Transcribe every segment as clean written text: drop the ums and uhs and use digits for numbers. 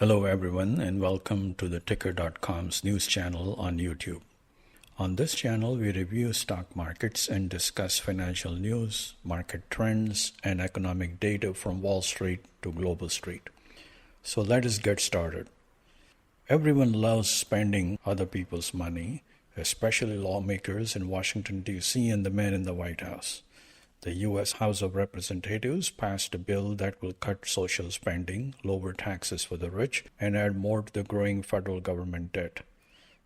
Hello everyone and welcome to the Ticker.com's news channel on YouTube. On this channel, we review stock markets and discuss financial news, market trends, and economic data from Wall Street to Global Street. So let us get started. Everyone loves spending other people's money, especially lawmakers in Washington, D.C. and the men in the White House. The U.S. House of Representatives passed a bill that will cut social spending, lower taxes for the rich, and add more to the growing federal government debt.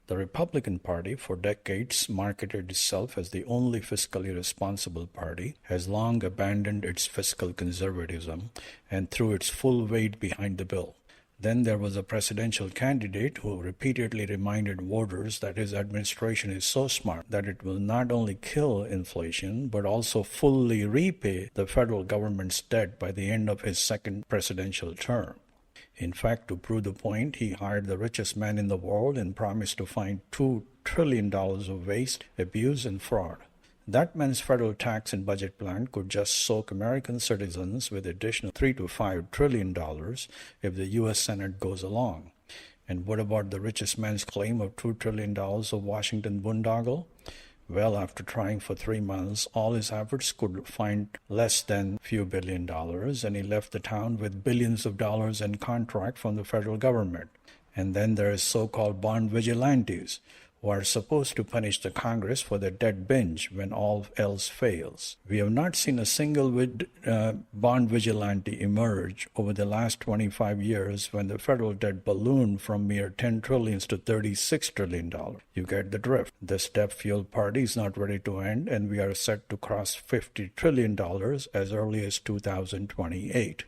The Republican Party, for decades marketed itself as the only fiscally responsible party, has long abandoned its fiscal conservatism and threw its full weight behind the bill. Then there was a presidential candidate who repeatedly reminded voters that his administration is so smart that it will not only kill inflation, but also fully repay the federal government's debt by the end of his second presidential term. In fact, to prove the point, he hired the richest man in the world and promised to find $2 trillion of waste, abuse, and fraud. That man's federal tax and budget plan could just soak American citizens with additional $3 to $5 trillion if the U.S. Senate goes along. And what about the richest man's claim of $2 trillion of Washington boondoggle? Well, after trying for 3 months, all his efforts could find less than a few $1 billion, and he left the town with billions of dollars in contract from the federal government. And then there is so-called bond vigilantes, who are supposed to punish the Congress for the debt binge when all else fails. We have not seen a single bond vigilante emerge over the last 25 years when the federal debt ballooned from mere $10 trillion to $36 trillion. You get the drift. This debt-fueled party is not ready to end, and we are set to cross $50 trillion as early as 2028.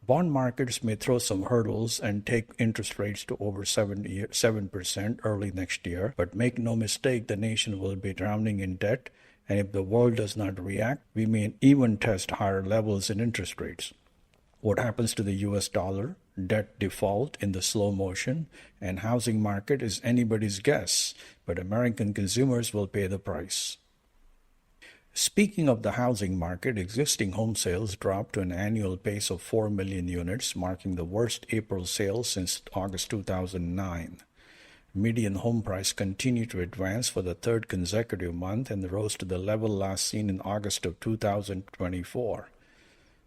Bond markets may throw some hurdles and take interest rates to over 7% early next year, but make no mistake, the nation will be drowning in debt, and if the world does not react, we may even test higher levels in interest rates. What happens to the U.S. dollar, debt default in the slow motion, and housing market is anybody's guess, but American consumers will pay the price. Speaking of the housing market, existing home sales dropped to an annual pace of 4 million units, marking the worst April sales since August 2009. Median home price continued to advance for the third consecutive month and rose to the level last seen in August of 2024.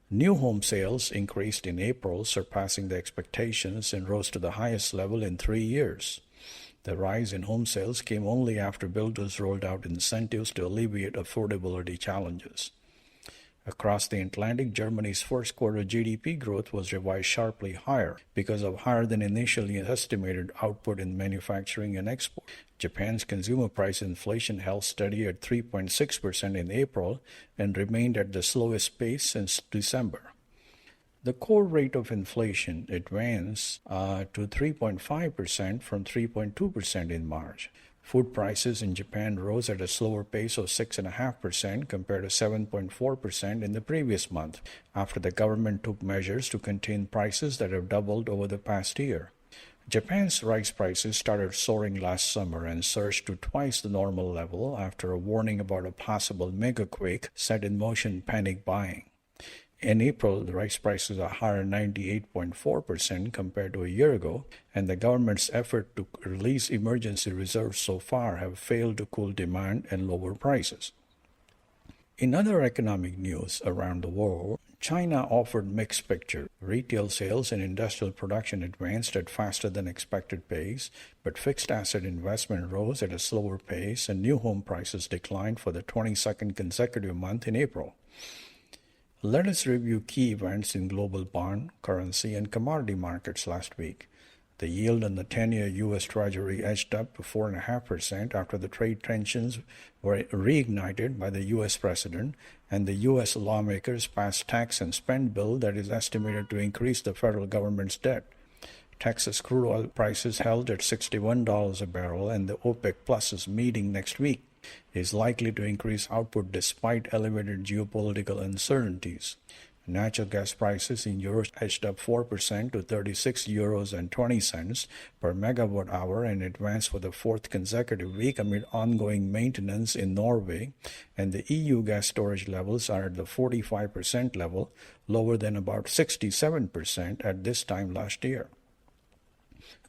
New home sales increased in April, surpassing the expectations, and rose to the highest level in 3 years. The rise in home sales came only after builders rolled out incentives to alleviate affordability challenges. Across the Atlantic, Germany's first quarter GDP growth was revised sharply higher because of higher than initially estimated output in manufacturing and export. Japan's consumer price inflation held steady at 3.6% in April and remained at the slowest pace since December. The core rate of inflation advanced to 3.5% from 3.2% in March. Food prices in Japan rose at a slower pace of 6.5% compared to 7.4% in the previous month, after the government took measures to contain prices that have doubled over the past year. Japan's rice prices started soaring last summer and surged to twice the normal level after a warning about a possible megaquake set in motion panic buying. In April, the rice prices are higher 98.4% compared to a year ago, and the government's effort to release emergency reserves so far have failed to cool demand and lower prices. In other economic news around the world, China offered mixed picture. Retail sales and industrial production advanced at faster than expected pace, but fixed asset investment rose at a slower pace, and new home prices declined for the 22nd consecutive month in April. Let us review key events in global bond, currency, and commodity markets last week. The yield on the 10-year U.S. Treasury edged up to 4.5% after the trade tensions were reignited by the U.S. president, and the U.S. lawmakers passed tax and spend bill that is estimated to increase the federal government's debt. Texas crude oil prices held at $61 a barrel, and the OPEC Plus's meeting next week is likely to increase output despite elevated geopolitical uncertainties. Natural gas prices in euros edged up 4% to 36 euros and 20 cents per megawatt hour and advanced for the fourth consecutive week amid ongoing maintenance in Norway, and the EU gas storage levels are at the 45% level, lower than about 67% at this time last year.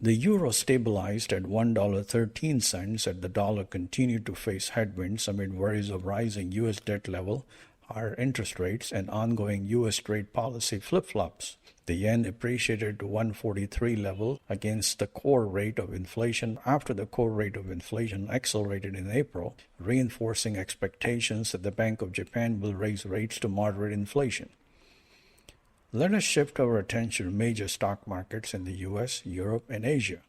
The euro stabilized at $1.13 as the dollar continued to face headwinds amid worries of rising U.S. debt level, higher interest rates, and ongoing U.S. trade policy flip-flops. The yen appreciated to 143 level against the core rate of inflation after the core rate of inflation accelerated in April, reinforcing expectations that the Bank of Japan will raise rates to moderate inflation. Let us shift our attention to major stock markets in the U.S., Europe, and Asia.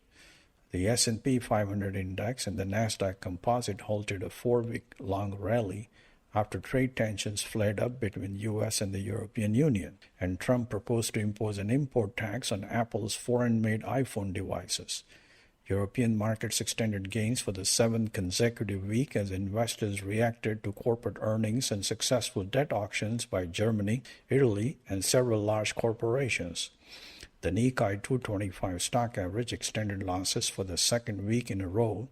The S&P 500 index and the Nasdaq Composite halted a 4-week-long rally after trade tensions flared up between U.S. and the European Union, and Trump proposed to impose an import tax on Apple's foreign-made iPhone devices. European markets extended gains for the 7th consecutive week as investors reacted to corporate earnings and successful debt auctions by Germany, Italy, and several large corporations. The Nikkei 225 stock average extended losses for the second week in a row,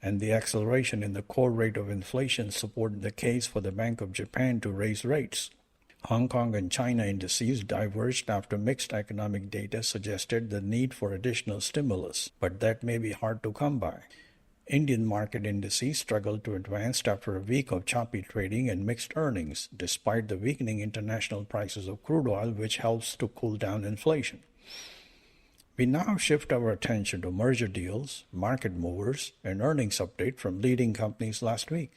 and the acceleration in the core rate of inflation supported the case for the Bank of Japan to raise rates. Hong Kong and China indices diverged after mixed economic data suggested the need for additional stimulus, but that may be hard to come by. Indian market indices struggled to advance after a week of choppy trading and mixed earnings, despite the weakening international prices of crude oil, which helps to cool down inflation. We now shift our attention to merger deals, market movers, and earnings update from leading companies last week.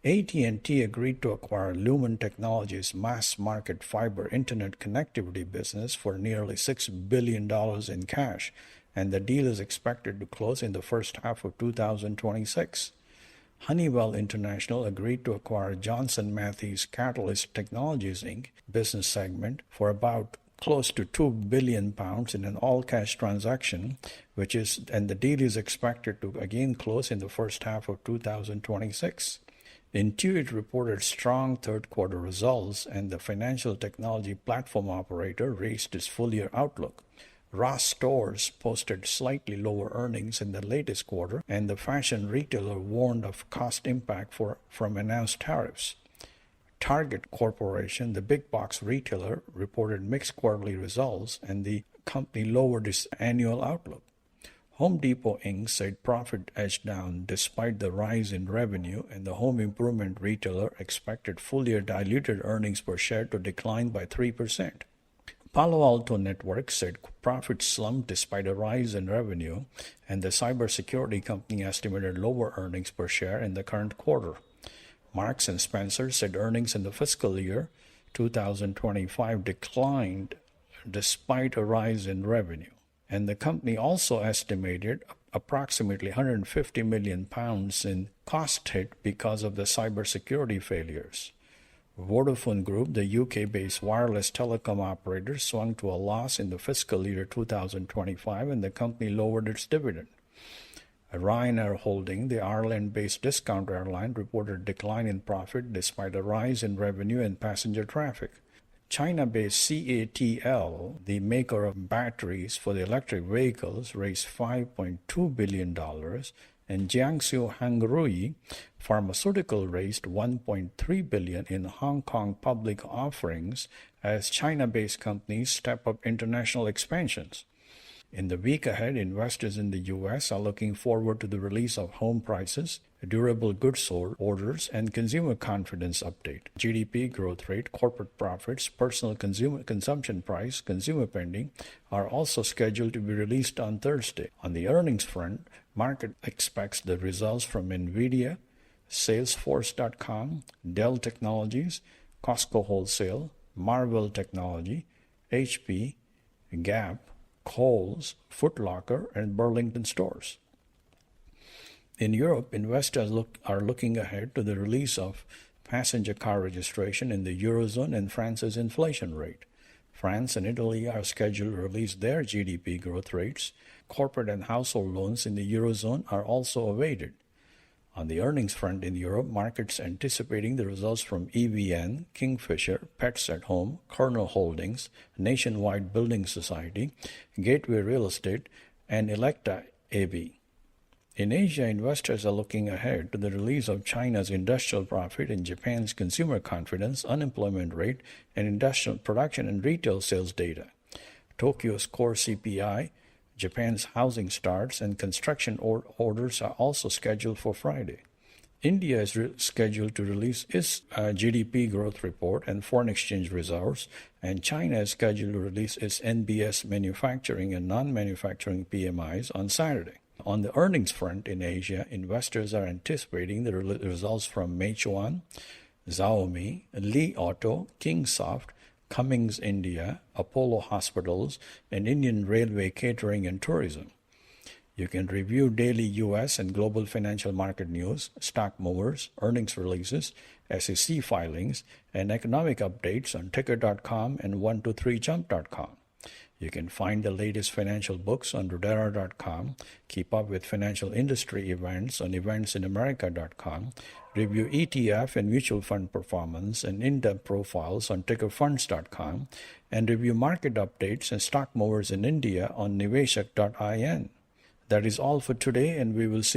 AT&T agreed to acquire Lumen Technologies' mass-market fiber internet connectivity business for nearly $6 billion in cash, and the deal is expected to close in the first half of 2026. Honeywell International agreed to acquire Johnson Matthey's Catalyst Technologies, Inc. business segment for about close to £2 billion in an all-cash transaction, and the deal is expected to again close in the first half of 2026. Intuit reported strong third-quarter results, and the financial technology platform operator raised its full-year outlook. Ross Stores posted slightly lower earnings in the latest quarter, and the fashion retailer warned of cost impact from announced tariffs. Target Corporation, the big box retailer, reported mixed quarterly results, and the company lowered its annual outlook. Home Depot Inc. said profit edged down despite the rise in revenue, and the home improvement retailer expected full-year diluted earnings per share to decline by 3%. Palo Alto Networks said profits slumped despite a rise in revenue, and the cybersecurity company estimated lower earnings per share in the current quarter. Marks & Spencer said earnings in the fiscal year 2025 declined despite a rise in revenue, and the company also estimated approximately £150 million in cost hit because of the cybersecurity failures. Vodafone Group, the UK-based wireless telecom operator, swung to a loss in the fiscal year 2025, and the company lowered its dividend. Ryanair Holding, the Ireland-based discount airline, reported a decline in profit despite a rise in revenue and passenger traffic. China-based CATL, the maker of batteries for the electric vehicles, raised $5.2 billion, and Jiangsu Hengrui Pharmaceutical raised $1.3 billion in Hong Kong public offerings as China-based companies step up international expansions. In the week ahead, investors in the U.S. are looking forward to the release of home prices, durable goods orders, and consumer confidence update. GDP growth rate, corporate profits, personal consumption price, consumer spending are also scheduled to be released on Thursday. On the earnings front, market expects the results from NVIDIA, Salesforce.com, Dell Technologies, Costco Wholesale, Marvell Technology, HP, Gap, Kohl's, Foot Locker, and Burlington Stores. In Europe, investors are looking ahead to the release of passenger car registration in the Eurozone and France's inflation rate. France and Italy are scheduled to release their GDP growth rates. Corporate and household loans in the Eurozone are also awaited. On the earnings front in Europe, markets anticipating the results from EVN, Kingfisher, Pets at Home, Kernel Holdings, Nationwide Building Society, Gateway Real Estate, and Electa AB. In Asia, investors are looking ahead to the release of China's industrial profit and Japan's consumer confidence, unemployment rate, and industrial production and retail sales data. Tokyo's core CPI Japan's housing starts and construction orders are also scheduled for Friday. India is scheduled to release its GDP growth report and foreign exchange reserves, and China is scheduled to release its NBS manufacturing and non-manufacturing PMIs on Saturday. On the earnings front in Asia, investors are anticipating the results from Meituan, Xiaomi, Li Auto, Kingsoft, Cummins India, Apollo Hospitals, and Indian Railway Catering and Tourism. You can review daily U.S. and global financial market news, stock movers, earnings releases, SEC filings, and economic updates on ticker.com and 123jump.com. You can find the latest financial books on Rudera.com, keep up with financial industry events on eventsinamerica.com, review ETF and mutual fund performance and in-depth profiles on tickerfunds.com, and review market updates and stock movers in India on niveshak.in. That is all for today, and we will see